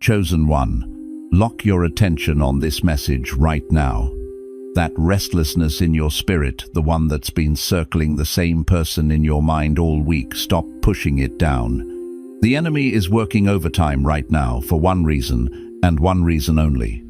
Chosen one, lock your attention on this message right now. That restlessness in your spirit, the one that's been circling the same person in your mind all week, stop pushing it down. The enemy is working overtime right now for one reason, and one reason only.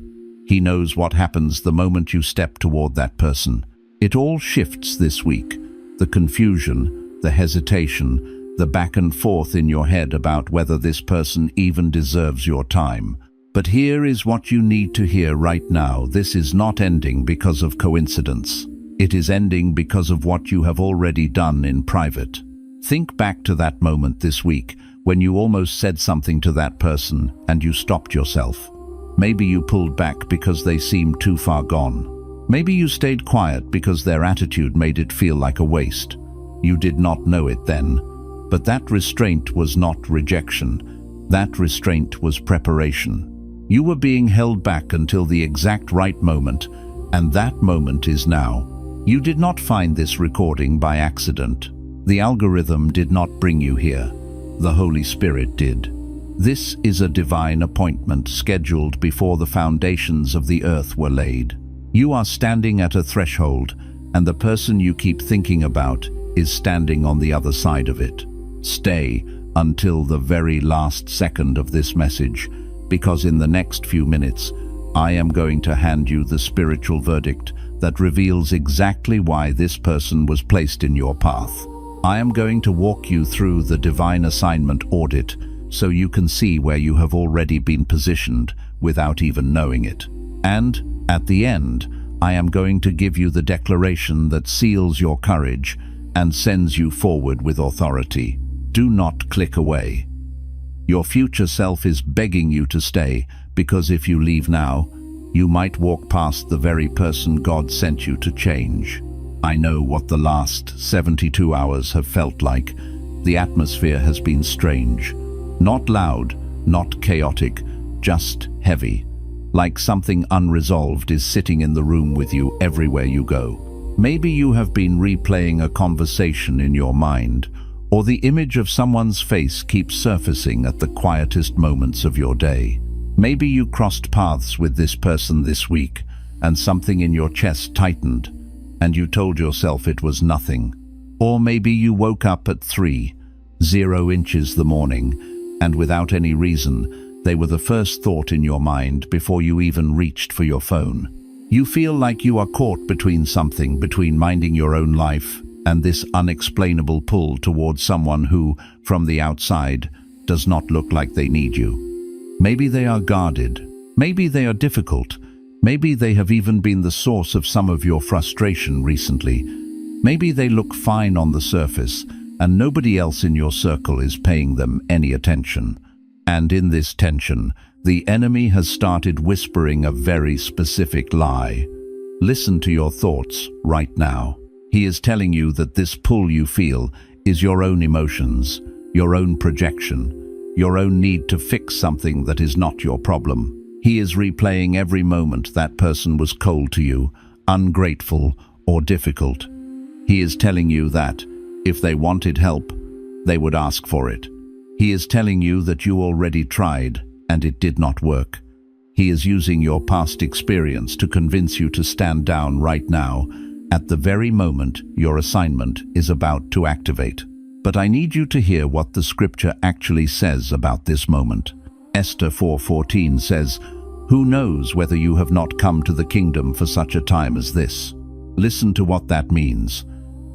He knows what happens the moment you step toward that person. It all shifts this week. The confusion, the hesitation, the back and forth in your head about whether this person even deserves your time. But here is what you need to hear right now. This is not ending because of coincidence. It is ending because of what you have already done in private. Think back to that moment this week when you almost said something to that person and you stopped yourself. Maybe you pulled back because they seemed too far gone. Maybe you stayed quiet because their attitude made it feel like a waste. You did not know it then, but that restraint was not rejection. That restraint was preparation. You were being held back until the exact right moment, and that moment is now. You did not find this recording by accident. The algorithm did not bring you here. The Holy Spirit did. This is a divine appointment scheduled before the foundations of the earth were laid. You are standing at a threshold, and the person you keep thinking about is standing on the other side of it. Stay until the very last second of this message, because in the next few minutes, I am going to hand you the spiritual verdict that reveals exactly why this person was placed in your path. I am going to walk you through the divine assignment audit so you can see where you have already been positioned without even knowing it. And at the end, I am going to give you the declaration that seals your courage and sends you forward with authority. Do not click away. Your future self is begging you to stay, because if you leave now, you might walk past the very person God sent you to change. I know what the last 72 hours have felt like. The atmosphere has been strange. Not loud, not chaotic, just heavy. Like something unresolved is sitting in the room with you everywhere you go. Maybe you have been replaying a conversation in your mind, or the image of someone's face keeps surfacing at the quietest moments of your day. Maybe you crossed paths with this person this week, and something in your chest tightened, and you told yourself it was nothing. Or maybe you woke up at 3:0 inches the morning, and without any reason, they were the first thought in your mind before you even reached for your phone. You feel like you are caught between minding your own life and this unexplainable pull towards someone who, from the outside, does not look like they need you. Maybe they are guarded. Maybe they are difficult. Maybe they have even been the source of some of your frustration recently. Maybe they look fine on the surface, and nobody else in your circle is paying them any attention. And in this tension, the enemy has started whispering a very specific lie. Listen to your thoughts right now. He is telling you that this pull you feel is your own emotions, your own projection, your own need to fix something that is not your problem. He is replaying every moment that person was cold to you, ungrateful, or difficult. He is telling you that, if they wanted help, they would ask for it. He is telling you that you already tried, and it did not work. He is using your past experience to convince you to stand down right now, at the very moment your assignment is about to activate. But I need you to hear what the scripture actually says about this moment. Esther 4:14 says, "Who knows whether you have not come to the kingdom for such a time as this?" Listen to what that means.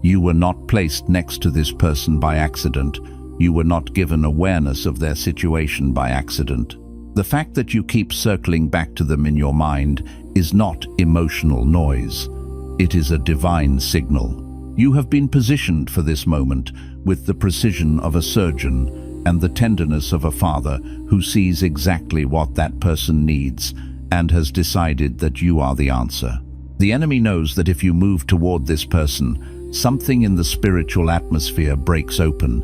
You were not placed next to this person by accident. You were not given awareness of their situation by accident. The fact that you keep circling back to them in your mind is not emotional noise. It is a divine signal. You have been positioned for this moment with the precision of a surgeon and the tenderness of a father who sees exactly what that person needs and has decided that you are the answer. The enemy knows that if you move toward this person, something in the spiritual atmosphere breaks open,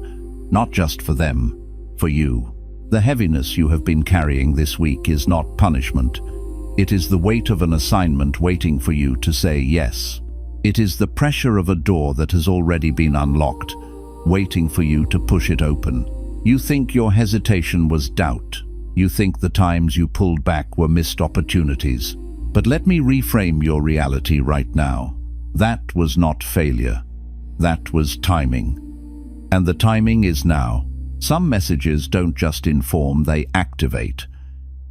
not just for them, for you. The heaviness you have been carrying this week is not punishment. It is the weight of an assignment waiting for you to say yes. It is the pressure of a door that has already been unlocked, waiting for you to push it open. You think your hesitation was doubt, You think the times you pulled back were missed opportunities. But let me reframe your reality right now. That was not failure. That was timing. And the timing is now. Some messages don't just inform, they activate.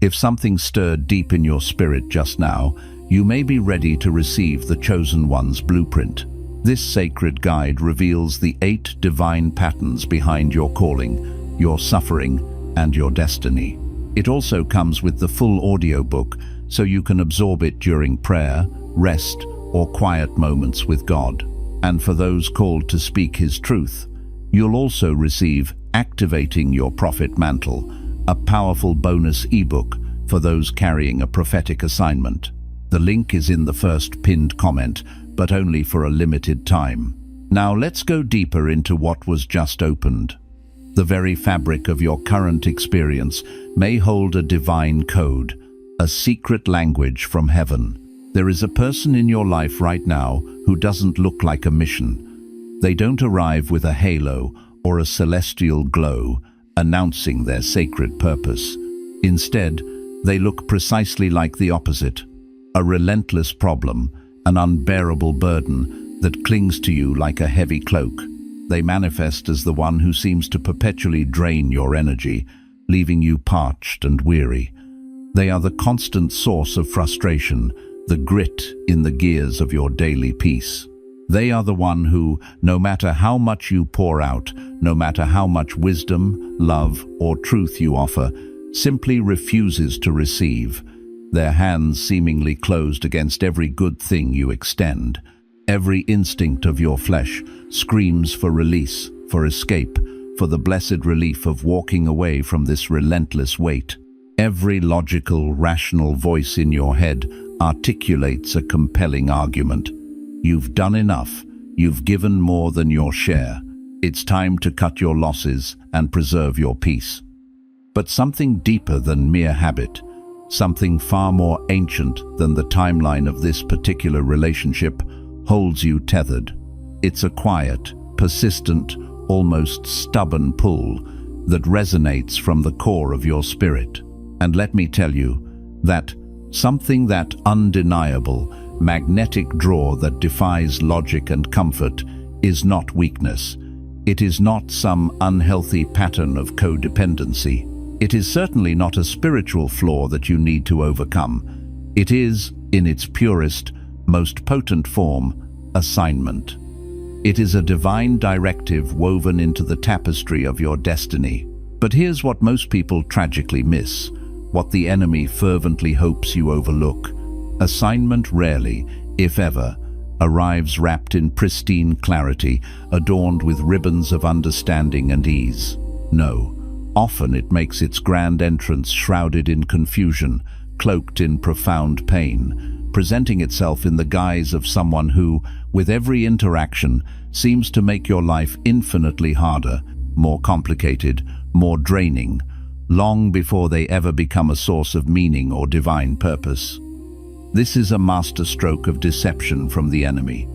If something stirred deep in your spirit just now, you may be ready to receive the Chosen One's blueprint. This sacred guide reveals the 8 divine patterns behind your calling, your suffering, and your destiny. It also comes with the full audiobook, so you can absorb it during prayer, rest, or quiet moments with God. And for those called to speak His truth, you'll also receive Activating Your Prophet Mantle, a powerful bonus ebook for those carrying a prophetic assignment. The link is in the first pinned comment, but only for a limited time. Now let's go deeper into what was just opened. The very fabric of your current experience may hold a divine code, a secret language from heaven. There is a person in your life right now who doesn't look like a mission. They don't arrive with a halo or a celestial glow announcing their sacred purpose. Instead, they look precisely like the opposite, a relentless problem, an unbearable burden that clings to you like a heavy cloak. They manifest as the one who seems to perpetually drain your energy, leaving you parched and weary. They are the constant source of frustration, the grit in the gears of your daily peace. They are the one who, no matter how much you pour out, no matter how much wisdom, love, or truth you offer, simply refuses to receive, their hands seemingly closed against every good thing you extend. Every instinct of your flesh screams for release, for escape, for the blessed relief of walking away from this relentless weight. Every logical, rational voice in your head articulates a compelling argument. You've done enough. You've given more than your share. It's time to cut your losses and preserve your peace. But something deeper than mere habit, something far more ancient than the timeline of this particular relationship, holds you tethered. It's a quiet, persistent, almost stubborn pull that resonates from the core of your spirit. And let me tell you that something, that undeniable, magnetic draw that defies logic and comfort, is not weakness. It is not some unhealthy pattern of codependency. It is certainly not a spiritual flaw that you need to overcome. It is, in its purest, most potent form, assignment. It is a divine directive woven into the tapestry of your destiny. But here's what most people tragically miss, what the enemy fervently hopes you overlook. Assignment rarely, if ever, arrives wrapped in pristine clarity, adorned with ribbons of understanding and ease. No, often it makes its grand entrance shrouded in confusion, cloaked in profound pain, presenting itself in the guise of someone who, with every interaction, seems to make your life infinitely harder, more complicated, more draining, long before they ever become a source of meaning or divine purpose. This is a masterstroke of deception from the enemy.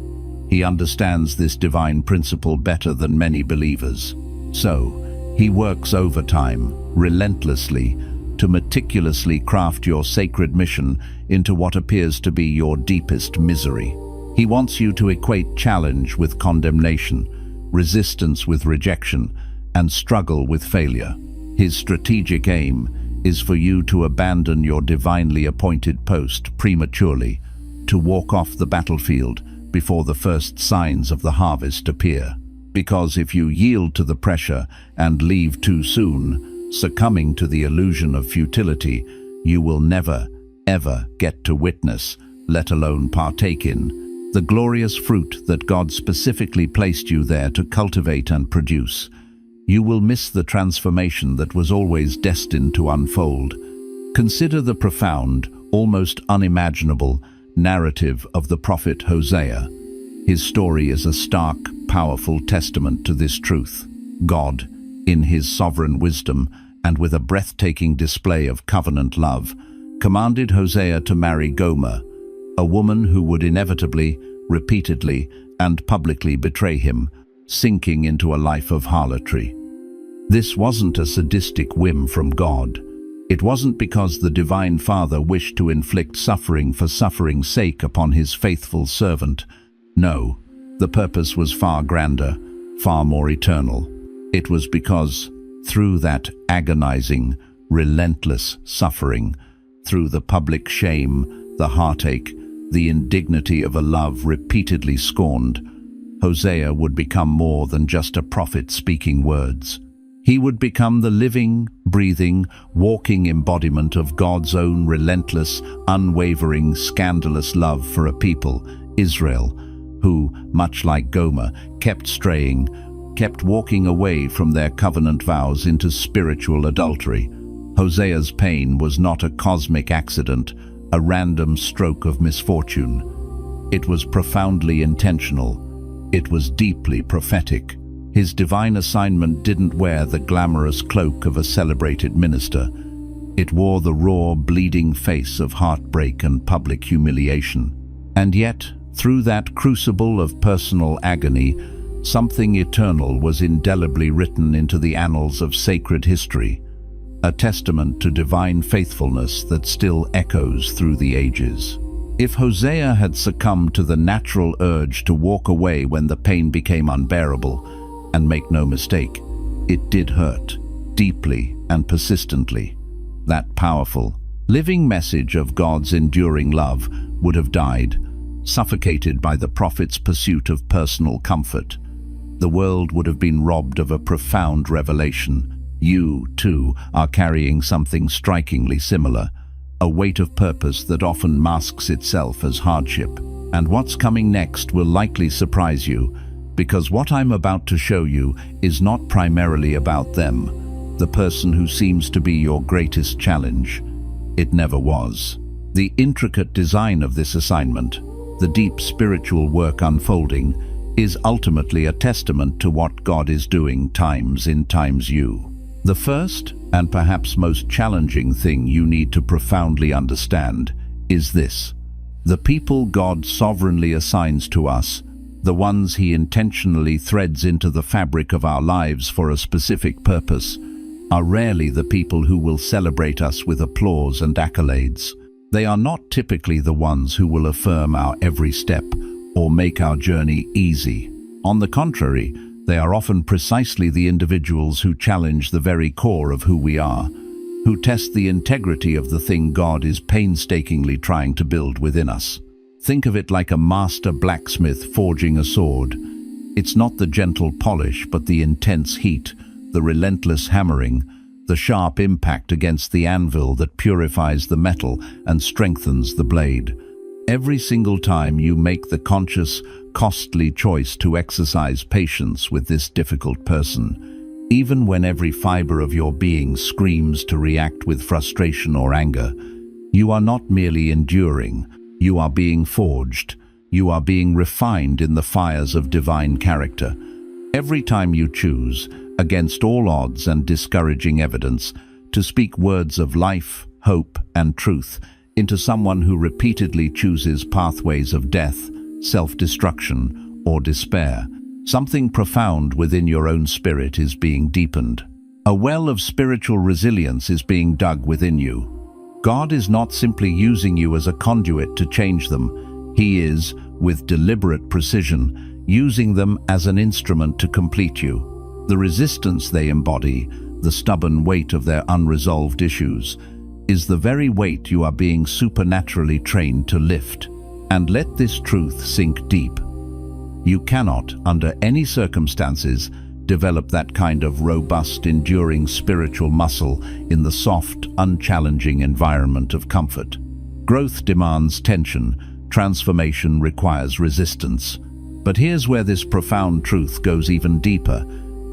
He understands this divine principle better than many believers. So, he works overtime, relentlessly, to meticulously craft your sacred mission into what appears to be your deepest misery. He wants you to equate challenge with condemnation, resistance with rejection, and struggle with failure. His strategic aim is for you to abandon your divinely appointed post prematurely, to walk off the battlefield before the first signs of the harvest appear. Because if you yield to the pressure and leave too soon, succumbing to the illusion of futility, you will never, ever get to witness, let alone partake in, the glorious fruit that God specifically placed you there to cultivate and produce. You will miss the transformation that was always destined to unfold. Consider the profound, almost unimaginable, narrative of the prophet Hosea. His story is a stark, powerful testament to this truth. God, in His sovereign wisdom and with a breathtaking display of covenant love, commanded Hosea to marry Gomer, a woman who would inevitably, repeatedly, and publicly betray him, sinking into a life of harlotry. This wasn't a sadistic whim from God. It wasn't because the Divine Father wished to inflict suffering for suffering's sake upon his faithful servant. No, the purpose was far grander, far more eternal. It was because, through that agonizing, relentless suffering, through the public shame, the heartache, the indignity of a love repeatedly scorned, Hosea would become more than just a prophet speaking words. He would become the living, breathing, walking embodiment of God's own relentless, unwavering, scandalous love for a people, Israel, who, much like Gomer, kept straying, kept walking away from their covenant vows into spiritual adultery. Hosea's pain was not a cosmic accident, a random stroke of misfortune. It was profoundly intentional. It was deeply prophetic. His divine assignment didn't wear the glamorous cloak of a celebrated minister. It wore the raw, bleeding face of heartbreak and public humiliation. And yet, through that crucible of personal agony, something eternal was indelibly written into the annals of sacred history, a testament to divine faithfulness that still echoes through the ages. If Hosea had succumbed to the natural urge to walk away when the pain became unbearable, and make no mistake, it did hurt, deeply and persistently. That powerful, living message of God's enduring love would have died, suffocated by the prophet's pursuit of personal comfort. The world would have been robbed of a profound revelation. You, too, are carrying something strikingly similar, a weight of purpose that often masks itself as hardship. And what's coming next will likely surprise you, because what I'm about to show you is not primarily about them, the person who seems to be your greatest challenge. It never was. The intricate design of this assignment, the deep spiritual work unfolding, is ultimately a testament to what God is doing times in times you. The first, and perhaps most challenging thing you need to profoundly understand, is this. The people God sovereignly assigns to us, the ones He intentionally threads into the fabric of our lives for a specific purpose, are rarely the people who will celebrate us with applause and accolades. They are not typically the ones who will affirm our every step or make our journey easy. On the contrary, they are often precisely the individuals who challenge the very core of who we are, who test the integrity of the thing God is painstakingly trying to build within us. Think of it like a master blacksmith forging a sword. It's not the gentle polish, but the intense heat, the relentless hammering, the sharp impact against the anvil that purifies the metal and strengthens the blade. Every single time you make the conscious, costly choice to exercise patience with this difficult person, even when every fiber of your being screams to react with frustration or anger, you are not merely enduring. You are being forged. You are being refined in the fires of divine character. Every time you choose, against all odds and discouraging evidence, to speak words of life, hope, and truth into someone who repeatedly chooses pathways of death, self-destruction, or despair, something profound within your own spirit is being deepened. A well of spiritual resilience is being dug within you. God is not simply using you as a conduit to change them. He is, with deliberate precision, using them as an instrument to complete you. The resistance they embody, the stubborn weight of their unresolved issues, is the very weight you are being supernaturally trained to lift. And let this truth sink deep. You cannot, under any circumstances, develop that kind of robust, enduring spiritual muscle in the soft, unchallenging environment of comfort. Growth demands tension, transformation requires resistance. But here's where this profound truth goes even deeper,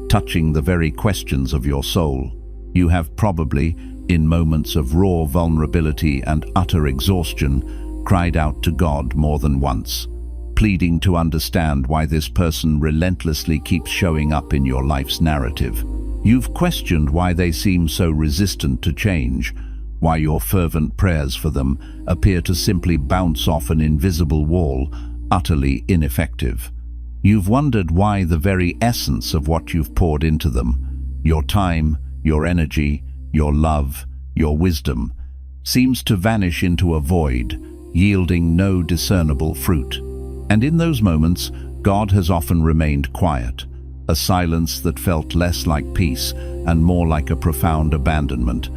touching the very questions of your soul. You have probably, in moments of raw vulnerability and utter exhaustion, cried out to God more than once, pleading to understand why this person relentlessly keeps showing up in your life's narrative. You've questioned why they seem so resistant to change, why your fervent prayers for them appear to simply bounce off an invisible wall, utterly ineffective. You've wondered why the very essence of what you've poured into them, your time, your energy, your love, your wisdom, seems to vanish into a void, yielding no discernible fruit. And in those moments, God has often remained quiet, a silence that felt less like peace and more like a profound abandonment,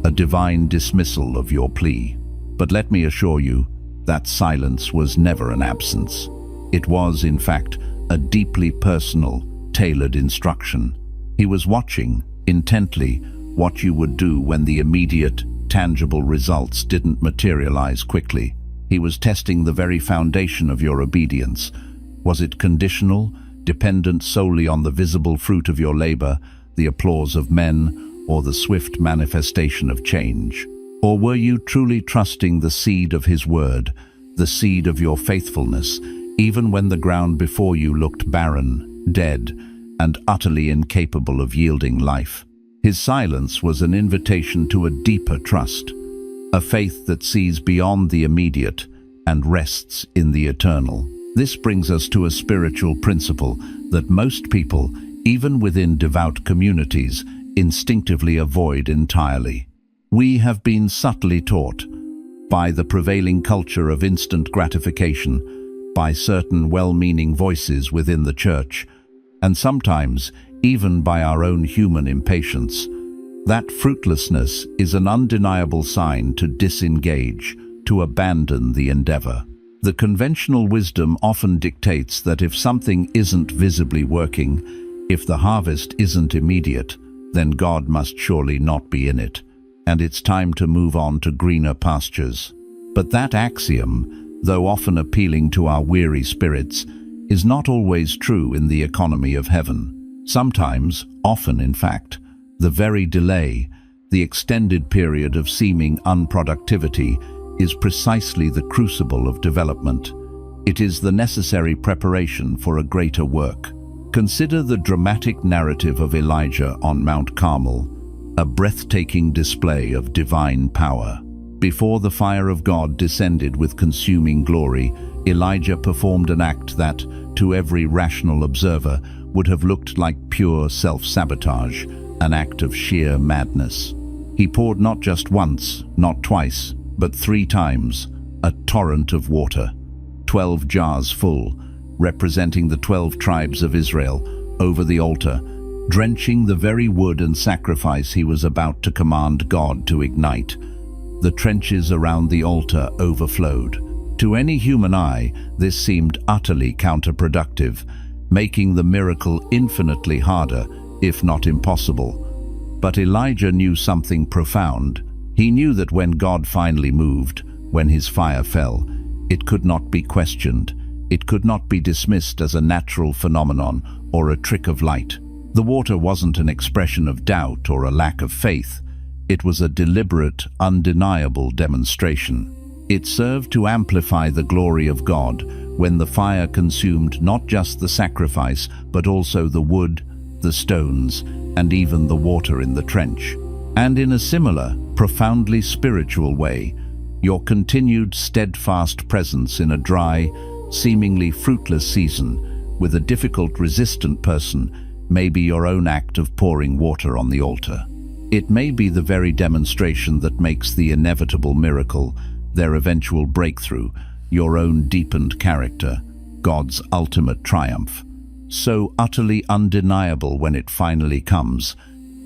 a divine dismissal of your plea. But let me assure you, that silence was never an absence. It was, in fact, a deeply personal, tailored instruction. He was watching, intently, what you would do when the immediate, tangible results didn't materialize quickly. He was testing the very foundation of your obedience. Was it conditional, dependent solely on the visible fruit of your labor, the applause of men, or the swift manifestation of change? Or were you truly trusting the seed of His word, the seed of your faithfulness, even when the ground before you looked barren, dead, and utterly incapable of yielding life? His silence was an invitation to a deeper trust, a faith that sees beyond the immediate and rests in the eternal. This brings us to a spiritual principle that most people, even within devout communities, instinctively avoid entirely. We have been subtly taught, by the prevailing culture of instant gratification, by certain well-meaning voices within the church, and sometimes even by our own human impatience, that fruitlessness is an undeniable sign to disengage, to abandon the endeavor. The conventional wisdom often dictates that if something isn't visibly working, if the harvest isn't immediate, then God must surely not be in it, and it's time to move on to greener pastures. But that axiom, though often appealing to our weary spirits, is not always true in the economy of heaven. Sometimes, often in fact, the very delay, the extended period of seeming unproductivity, is precisely the crucible of development. It is the necessary preparation for a greater work. Consider the dramatic narrative of Elijah on Mount Carmel, a breathtaking display of divine power. Before the fire of God descended with consuming glory, Elijah performed an act that, to every rational observer, would have looked like pure self-sabotage, an act of sheer madness. He poured not just once, not twice, but 3 times, a torrent of water, 12 jars full, representing the 12 tribes of Israel, over the altar, drenching the very wood and sacrifice he was about to command God to ignite. The trenches around the altar overflowed. To any human eye, this seemed utterly counterproductive, making the miracle infinitely harder, if not impossible. But Elijah knew something profound. He knew that when God finally moved, when his fire fell, it could not be questioned. It could not be dismissed as a natural phenomenon or a trick of light. The water wasn't an expression of doubt or a lack of faith. It was a deliberate, undeniable demonstration. It served to amplify the glory of God when the fire consumed not just the sacrifice, but also the wood, the stones, and even the water in the trench. And in a similar, profoundly spiritual way, your continued steadfast presence in a dry, seemingly fruitless season with a difficult, resistant person may be your own act of pouring water on the altar. It may be the very demonstration that makes the inevitable miracle, their eventual breakthrough, your own deepened character, God's ultimate triumph, so utterly undeniable when it finally comes,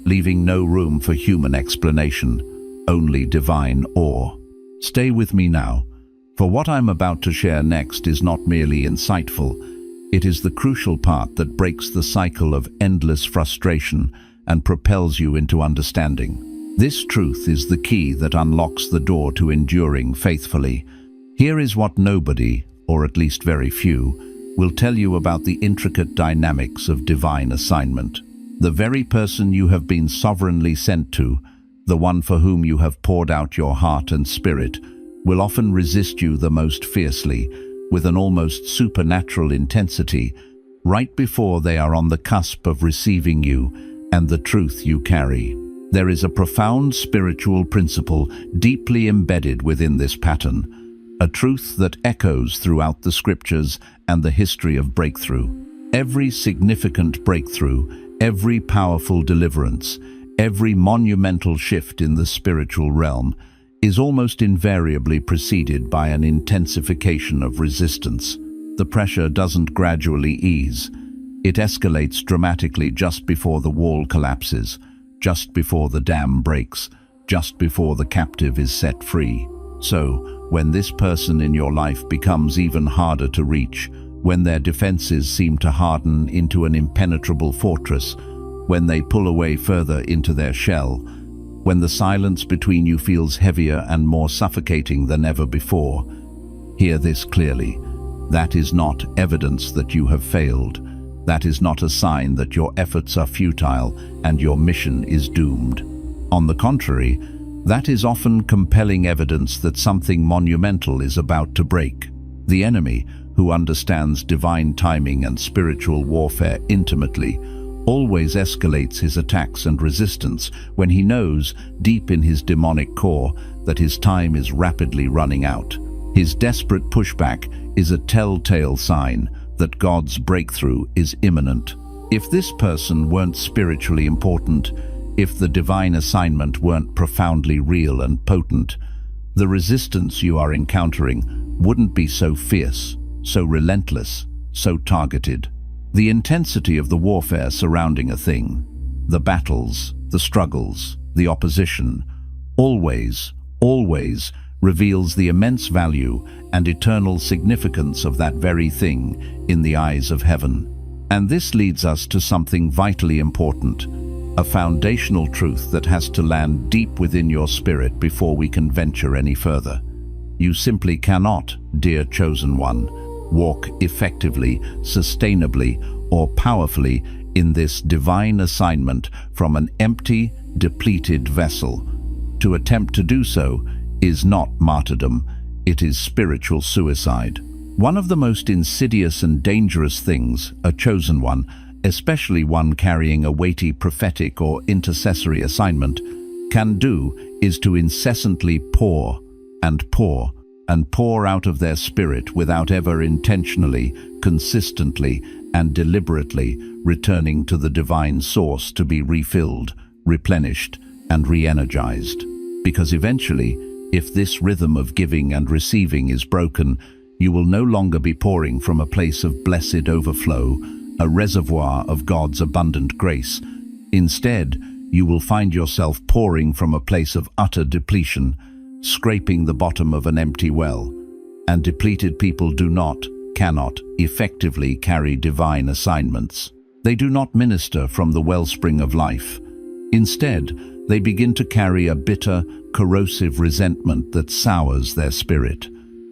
leaving no room for human explanation, only divine awe. Stay with me now, for what I'm about to share next is not merely insightful, it is the crucial part that breaks the cycle of endless frustration and propels you into understanding. This truth is the key that unlocks the door to enduring faithfully. Here is what nobody, or at least very few, will tell you about the intricate dynamics of divine assignment. The very person you have been sovereignly sent to, the one for whom you have poured out your heart and spirit, will often resist you the most fiercely, with an almost supernatural intensity, right before they are on the cusp of receiving you and the truth you carry. There is a profound spiritual principle deeply embedded within this pattern, a truth that echoes throughout the scriptures and the history of breakthrough. Every significant breakthrough, every powerful deliverance, Every monumental shift in the spiritual realm is almost invariably preceded by an intensification of resistance. The pressure doesn't gradually ease. It escalates dramatically just before the wall collapses, just before the dam breaks, just before the captive is set free. So, when this person in your life becomes even harder to reach, when their defenses seem to harden into an impenetrable fortress, when they pull away further into their shell, when the silence between you feels heavier and more suffocating than ever before, hear this clearly. That is not evidence that you have failed. That is not a sign that your efforts are futile and your mission is doomed. On the contrary, that is often compelling evidence that something monumental is about to break. The enemy, who understands divine timing and spiritual warfare intimately, always escalates his attacks and resistance when he knows, deep in his demonic core, that his time is rapidly running out. His desperate pushback is a telltale sign that God's breakthrough is imminent. If this person weren't spiritually important, if the divine assignment weren't profoundly real and potent, the resistance you are encountering wouldn't be so fierce, so relentless, so targeted. The intensity of the warfare surrounding a thing, the battles, the struggles, the opposition, always reveals the immense value and eternal significance of that very thing in the eyes of heaven. And this leads us to something vitally important, a foundational truth that has to land deep within your spirit before we can venture any further. You simply cannot, dear chosen one, walk effectively, sustainably, or powerfully in this divine assignment from an empty, depleted vessel. To attempt to do so is not martyrdom, it is spiritual suicide. One of the most insidious and dangerous things a chosen one, especially one carrying a weighty prophetic or intercessory assignment, can do is to incessantly pour and pour and pour out of their spirit without ever intentionally, consistently, and deliberately returning to the divine source to be refilled, replenished, and re-energized. Because eventually, if this rhythm of giving and receiving is broken, you will no longer be pouring from a place of blessed overflow, a reservoir of God's abundant grace. Instead, you will find yourself pouring from a place of utter depletion, scraping the bottom of an empty well. And depleted people cannot effectively carry divine assignments. They do not minister from the wellspring of life. Instead, they begin to carry a bitter, corrosive resentment that sours their spirit.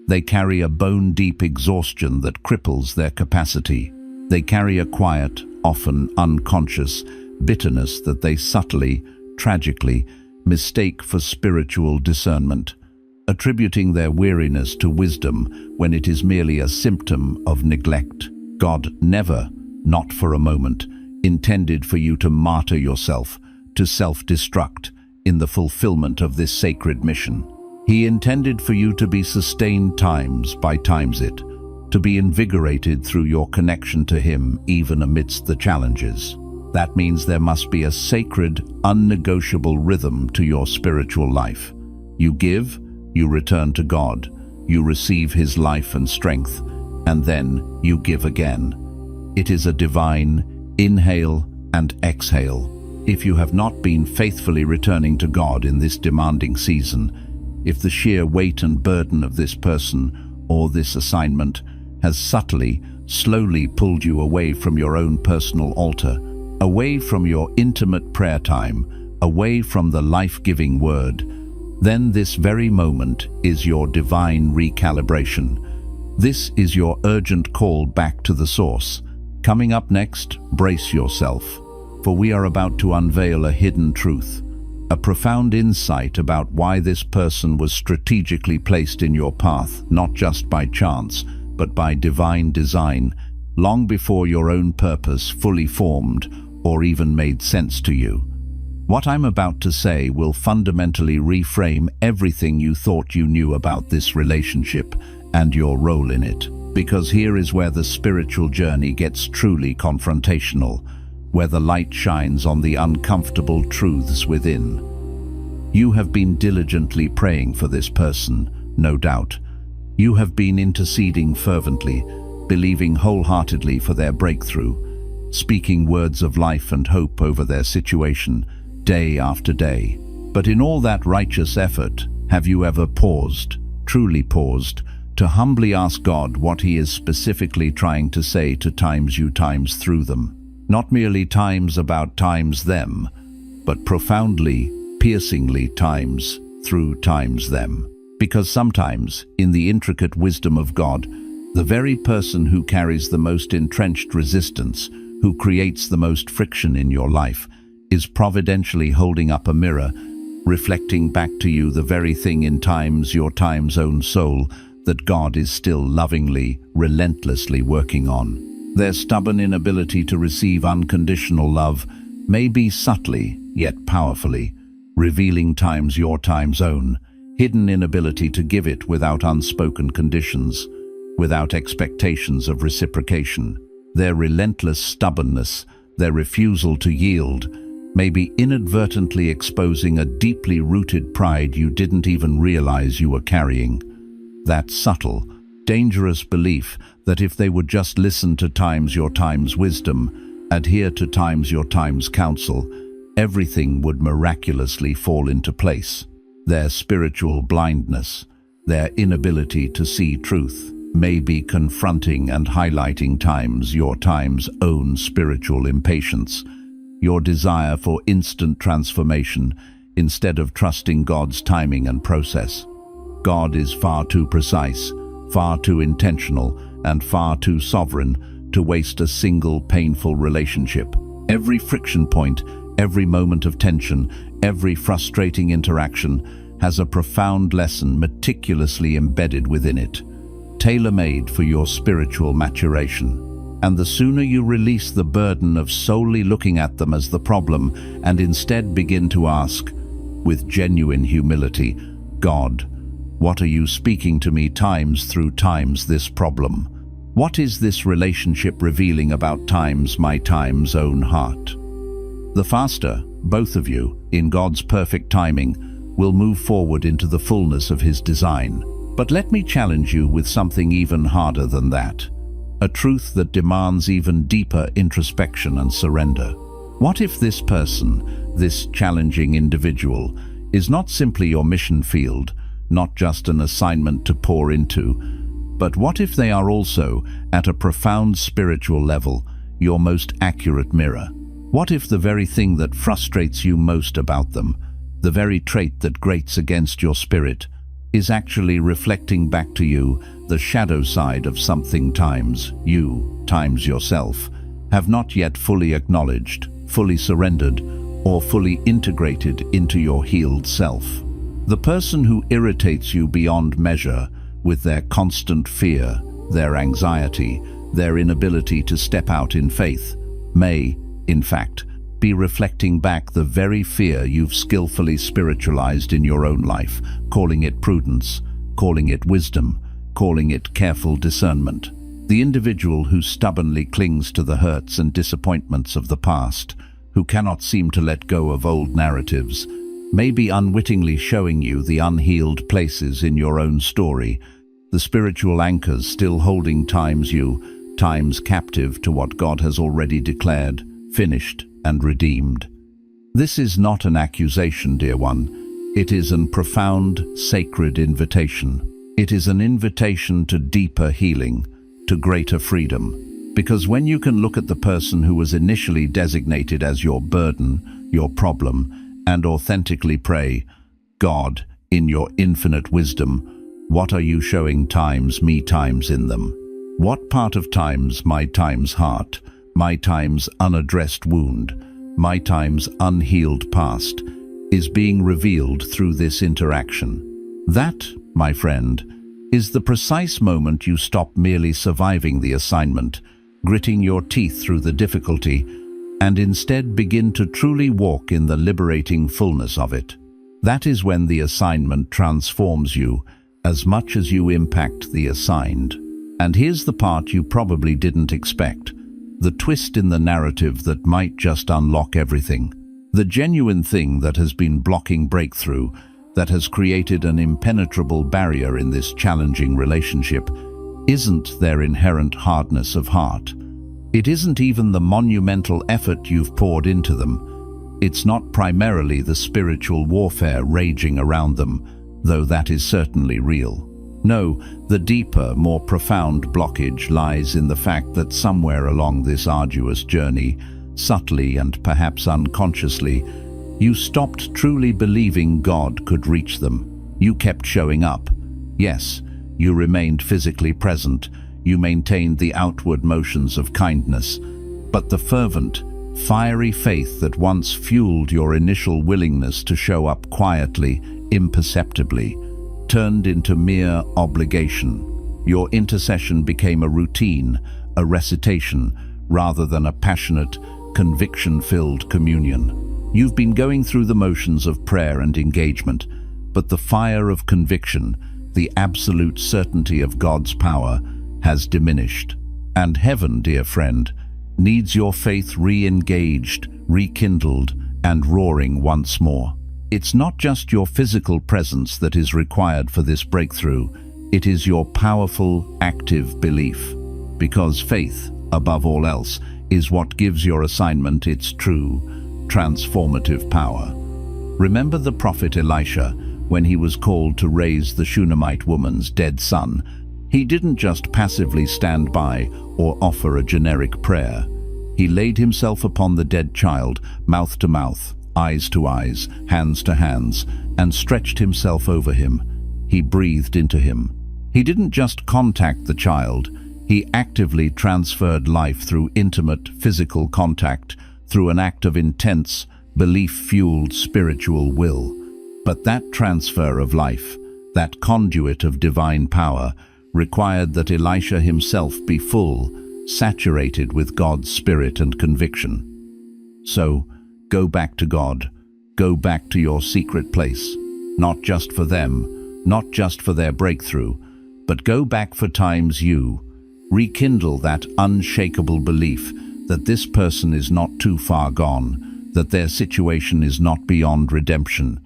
They carry a bone-deep exhaustion that cripples their capacity. They carry a quiet, often unconscious, bitterness that they subtly, tragically, mistake for spiritual discernment, attributing their weariness to wisdom when it is merely a symptom of neglect. God never, not for a moment, intended for you to martyr yourself, to self-destruct, in the fulfillment of this sacred mission. He intended for you to be sustained times by times to be invigorated through your connection to Him even amidst the challenges. That means there must be a sacred, unnegotiable rhythm to your spiritual life. You give, you return to God, you receive His life and strength, and then you give again. It is a divine inhale and exhale. If you have not been faithfully returning to God in this demanding season, if the sheer weight and burden of this person or this assignment has subtly, slowly pulled you away from your own personal altar, away from your intimate prayer time, away from the life-giving word, then this very moment is your divine recalibration. This is your urgent call back to the source. Coming up next, brace yourself, for we are about to unveil a hidden truth, a profound insight about why this person was strategically placed in your path, not just by chance, but by divine design, long before your own purpose fully formed or even made sense to you. What I'm about to say will fundamentally reframe everything you thought you knew about this relationship and your role in it. Because here is where the spiritual journey gets truly confrontational. where the light shines on the uncomfortable truths within. You have been diligently praying for this person, no doubt. You have been interceding fervently, believing wholeheartedly for their breakthrough, speaking words of life and hope over their situation, day after day. But in all that righteous effort, have you ever paused, truly paused, to humbly ask God what He is specifically trying to say to times you times through them? Not merely times about times them, but profoundly, piercingly times through times them. Because sometimes, in the intricate wisdom of God, the very person who carries the most entrenched resistance, who creates the most friction in your life, is providentially holding up a mirror, reflecting back to you the very thing in times your time's own soul that God is still lovingly, relentlessly working on. Their stubborn inability to receive unconditional love may be subtly, yet powerfully, revealing times your time's own, hidden inability to give it without unspoken conditions, without expectations of reciprocation. Their relentless stubbornness, their refusal to yield, may be inadvertently exposing a deeply rooted pride you didn't even realize you were carrying. That subtle, dangerous belief that if they would just listen to times your time's wisdom, adhere to times your time's counsel, everything would miraculously fall into place. Their spiritual blindness, their inability to see truth, may be confronting and highlighting times your time's own spiritual impatience, your desire for instant transformation instead of trusting God's timing and process. God is far too precise, far too intentional, and far too sovereign to waste a single painful relationship. Every friction point, every moment of tension, every frustrating interaction has a profound lesson meticulously embedded within it, tailor-made for your spiritual maturation. And the sooner you release the burden of solely looking at them as the problem and instead begin to ask, with genuine humility, God, what are you speaking to me times through times this problem? What is this relationship revealing about times my time's own heart? The faster, both of you, in God's perfect timing, will move forward into the fullness of His design. But let me challenge you with something even harder than that. A truth that demands even deeper introspection and surrender. What if this person, this challenging individual, is not simply your mission field, not just an assignment to pour into, but what if they are also, at a profound spiritual level, your most accurate mirror? What if the very thing that frustrates you most about them, the very trait that grates against your spirit, is actually reflecting back to you the shadow side of something times you, times yourself, have not yet fully acknowledged, fully surrendered, or fully integrated into your healed self? The person who irritates you beyond measure with their constant fear, their anxiety, their inability to step out in faith, may, in fact, be reflecting back the very fear you've skillfully spiritualized in your own life, calling it prudence, calling it wisdom, calling it careful discernment. The individual who stubbornly clings to the hurts and disappointments of the past, who cannot seem to let go of old narratives, may be unwittingly showing you the unhealed places in your own story, the spiritual anchors still holding times captive to what God has already declared, finished, and redeemed. This is not an accusation, dear one. It is a profound, sacred invitation. It is an invitation to deeper healing, to greater freedom. Because when you can look at the person who was initially designated as your burden, your problem, and authentically pray, God, in your infinite wisdom, what are you showing times me times in them? What part of times my time's heart, my time's unaddressed wound, my time's unhealed past, is being revealed through this interaction? That, my friend, is the precise moment you stop merely surviving the assignment, gritting your teeth through the difficulty, and instead begin to truly walk in the liberating fullness of it. That is when the assignment transforms you as much as you impact the assigned. And here's the part you probably didn't expect. the twist in the narrative that might just unlock everything. The genuine thing that has been blocking breakthrough, that has created an impenetrable barrier in this challenging relationship, isn't their inherent hardness of heart. It isn't even the monumental effort you've poured into them. It's not primarily the spiritual warfare raging around them, though that is certainly real. No, the deeper, more profound blockage lies in the fact that somewhere along this arduous journey, subtly and perhaps unconsciously, you stopped truly believing God could reach them. You kept showing up. Yes, you remained physically present. You maintained the outward motions of kindness. But the fervent, fiery faith that once fueled your initial willingness to show up quietly, imperceptibly, turned into mere obligation. Your intercession became a routine, a recitation, rather than a passionate, conviction-filled communion. You've been going through the motions of prayer and engagement, but the fire of conviction, the absolute certainty of God's power, has diminished. And heaven, dear friend, needs your faith re-engaged, rekindled, and roaring once more. It's not just your physical presence that is required for this breakthrough, it is your powerful, active belief. Because faith, above all else, is what gives your assignment its true, transformative power. Remember the prophet Elisha, when he was called to raise the Shunammite woman's dead son. He didn't just passively stand by or offer a generic prayer. He laid himself upon the dead child, mouth to mouth, eyes to eyes, hands to hands, and stretched himself over him. He breathed into him. He didn't just contact the child, he actively transferred life through intimate physical contact, through an act of intense, belief-fueled spiritual will. But that transfer of life, that conduit of divine power, required that Elisha himself be full, saturated with God's spirit and conviction. So, go back to God. Go back to your secret place. Not just for them, not just for their breakthrough, but go back for times you. Rekindle that unshakable belief that this person is not too far gone, that their situation is not beyond redemption.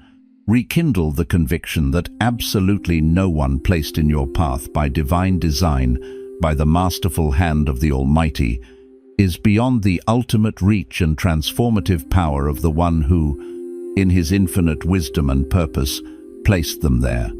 Rekindle the conviction that absolutely no one placed in your path by divine design, by the masterful hand of the Almighty, is beyond the ultimate reach and transformative power of the one who, in his infinite wisdom and purpose, placed them there.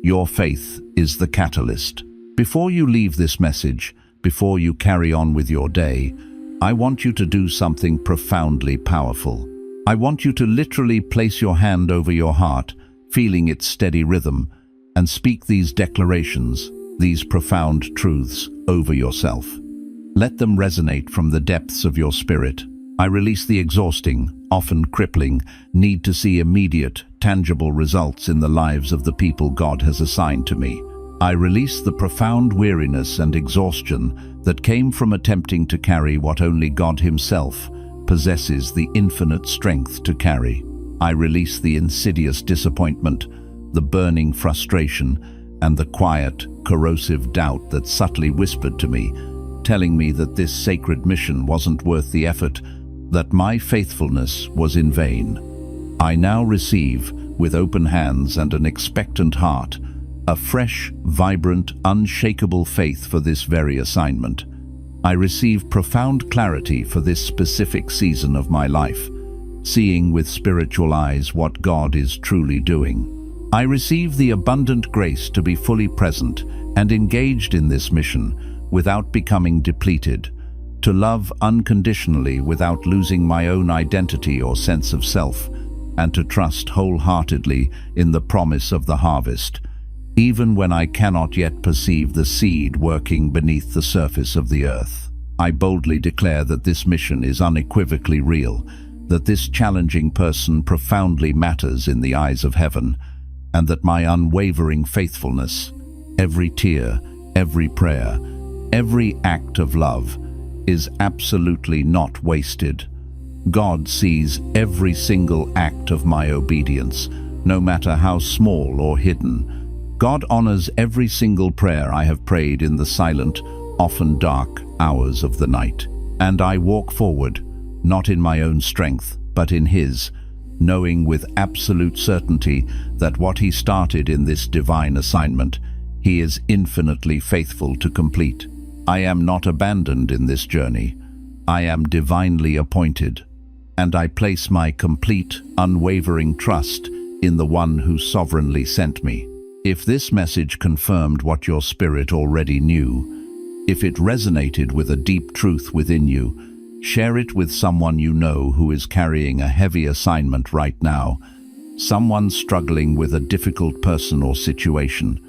Your faith is the catalyst. Before you leave this message, before you carry on with your day, I want you to do something profoundly powerful. I want you to literally place your hand over your heart, feeling its steady rhythm, and speak these declarations, these profound truths over yourself. Let them resonate from the depths of your spirit. I release the exhausting, often crippling, need to see immediate, tangible results in the lives of the people God has assigned to me. I release the profound weariness and exhaustion that came from attempting to carry what only God Himself possesses the infinite strength to carry. I release the insidious disappointment, the burning frustration, and the quiet, corrosive doubt that subtly whispered to me, telling me that this sacred mission wasn't worth the effort, that my faithfulness was in vain. I now receive, with open hands and an expectant heart, a fresh, vibrant, unshakable faith for this very assignment. I receive profound clarity for this specific season of my life, seeing with spiritual eyes what God is truly doing. I receive the abundant grace to be fully present and engaged in this mission without becoming depleted, to love unconditionally without losing my own identity or sense of self, and to trust wholeheartedly in the promise of the harvest, even when I cannot yet perceive the seed working beneath the surface of the earth. I boldly declare that this mission is unequivocally real, that this challenging person profoundly matters in the eyes of heaven, and that my unwavering faithfulness, every tear, every prayer, every act of love, is absolutely not wasted. God sees every single act of my obedience, no matter how small or hidden. God honors every single prayer I have prayed in the silent, often dark hours of the night. And I walk forward, not in my own strength, but in His, knowing with absolute certainty that what He started in this divine assignment, He is infinitely faithful to complete. I am not abandoned in this journey. I am divinely appointed, and I place my complete, unwavering trust in the One who sovereignly sent me. If this message confirmed what your spirit already knew, if it resonated with a deep truth within you, share it with someone you know who is carrying a heavy assignment right now, someone struggling with a difficult person or situation.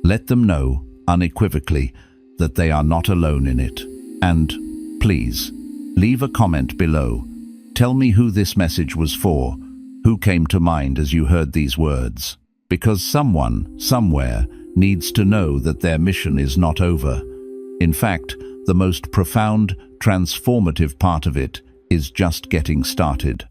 Let them know, unequivocally, that they are not alone in it. And, please, leave a comment below. Tell me who this message was for, who came to mind as you heard these words. Because someone, somewhere, needs to know that their mission is not over. In fact, the most profound, transformative part of it is just getting started.